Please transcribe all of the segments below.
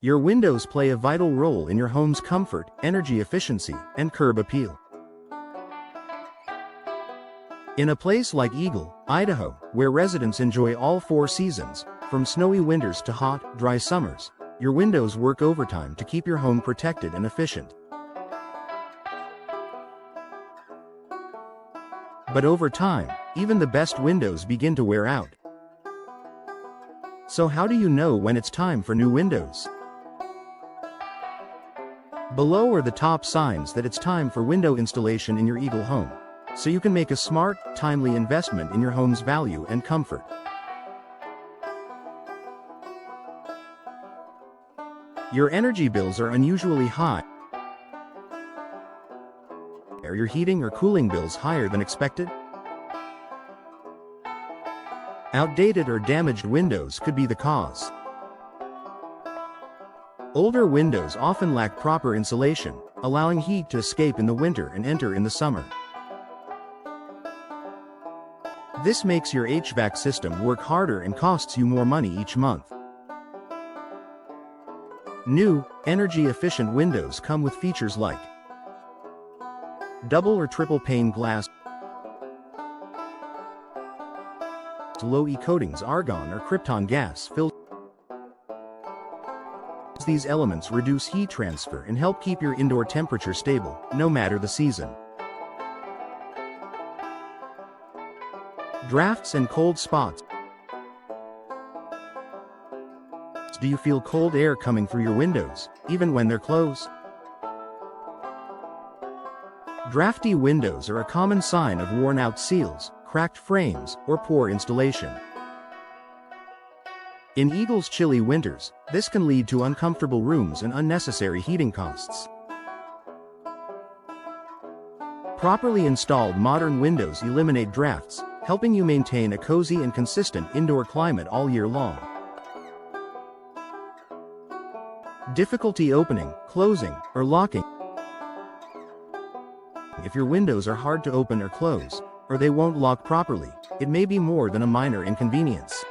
Your windows play a vital role in your home's comfort, energy efficiency, and curb appeal. In a place like Eagle, Idaho, where residents enjoy all 4 seasons, from snowy winters to hot, dry summers, your windows work overtime to keep your home protected and efficient. But over time, even the best windows begin to wear out. So how do you know when it's time for new windows? Below are the top signs that it's time for window installation in your Eagle home, so you can make a smart, timely investment in your home's value and comfort. Your energy bills are unusually high. Are your heating or cooling bills higher than expected? Outdated or damaged windows could be the cause. Older windows often lack proper insulation, allowing heat to escape in the winter and enter in the summer. This makes your HVAC system work harder and costs you more money each month. New, energy-efficient windows come with features like double or triple pane glass, low-E coatings, argon or krypton gas filters. These elements reduce heat transfer and help keep your indoor temperature stable, no matter the season. Drafts and cold spots. Do you feel cold air coming through your windows, even when they're closed? Drafty windows are a common sign of worn-out seals, cracked frames, or poor installation. In Eagle's chilly winters, this can lead to uncomfortable rooms and unnecessary heating costs. Properly installed modern windows eliminate drafts, helping you maintain a cozy and consistent indoor climate all year long. Difficulty opening, closing, or locking. If your windows are hard to open or close, or they won't lock properly, it may be more than a minor inconvenience.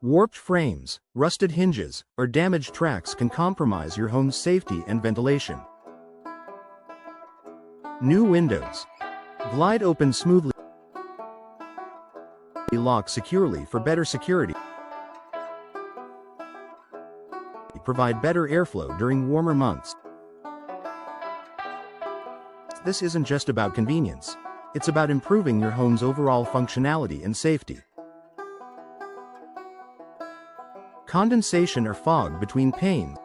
Warped frames, rusted hinges, or damaged tracks can compromise your home's safety and ventilation. New windows glide open smoothly, lock securely for better security, provide better airflow during warmer months. This isn't just about convenience, it's about improving your home's overall functionality and safety. Condensation or fog between panes.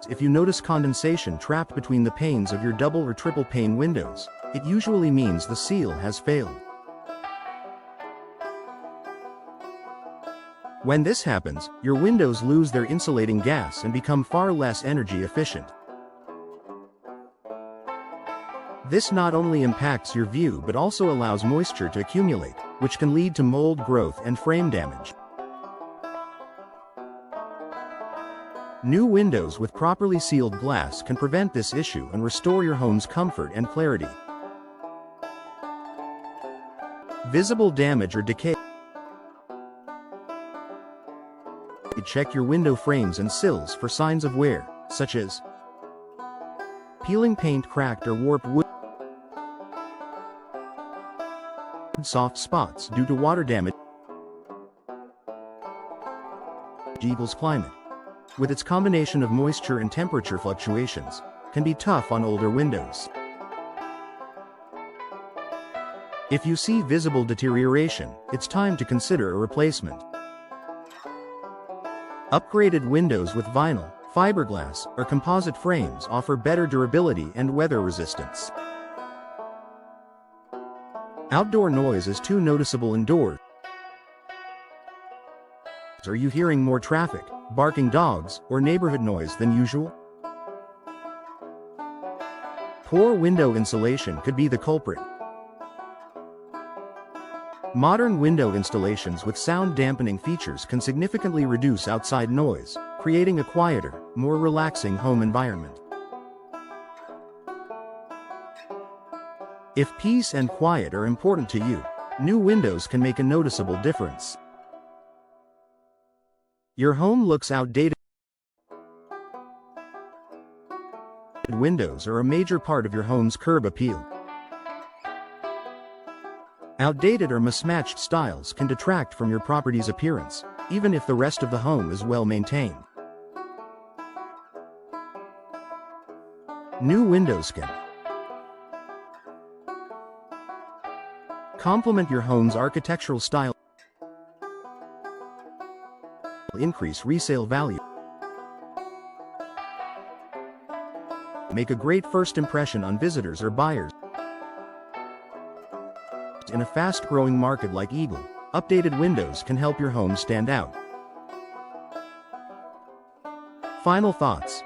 If you notice condensation trapped between the panes of your double or triple pane windows, it usually means the seal has failed. When this happens, your windows lose their insulating gas and become far less energy efficient. This not only impacts your view but also allows moisture to accumulate, which can lead to mold growth and frame damage. New windows with properly sealed glass can prevent this issue and restore your home's comfort and clarity. Visible damage or decay. Check your window frames and sills for signs of wear, such as peeling paint, cracked or warped wood, soft spots due to water damage. Eagle's climate, with its combination of moisture and temperature fluctuations, can be tough on older windows. If you see visible deterioration, it's time to consider a replacement. Upgraded windows with vinyl, fiberglass, or composite frames offer better durability and weather resistance. Outdoor noise is too noticeable indoors. Are you hearing more traffic, barking dogs, or neighborhood noise than usual? Poor window insulation could be the culprit. Modern window installations with sound dampening features can significantly reduce outside noise, creating a quieter, more relaxing home environment. If peace and quiet are important to you, new windows can make a noticeable difference. Your home looks outdated. Windows are a major part of your home's curb appeal. Outdated or mismatched styles can detract from your property's appearance, even if the rest of the home is well maintained. New windows can complement your home's architectural style, increase resale value, make a great first impression on visitors or buyers. In a fast-growing market like Eagle, updated windows can help your home stand out. Final thoughts.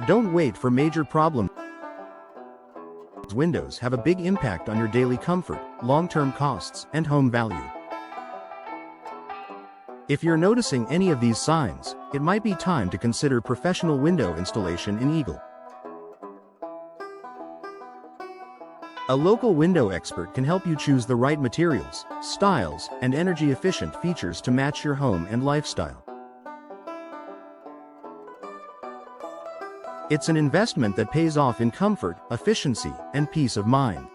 Don't wait for major problems. Windows have a big impact on your daily comfort, long-term costs, and home value. If you're noticing any of these signs, it might be time to consider professional window installation in Eagle. A local window expert can help you choose the right materials, styles, and energy-efficient features to match your home and lifestyle. It's an investment that pays off in comfort, efficiency, and peace of mind.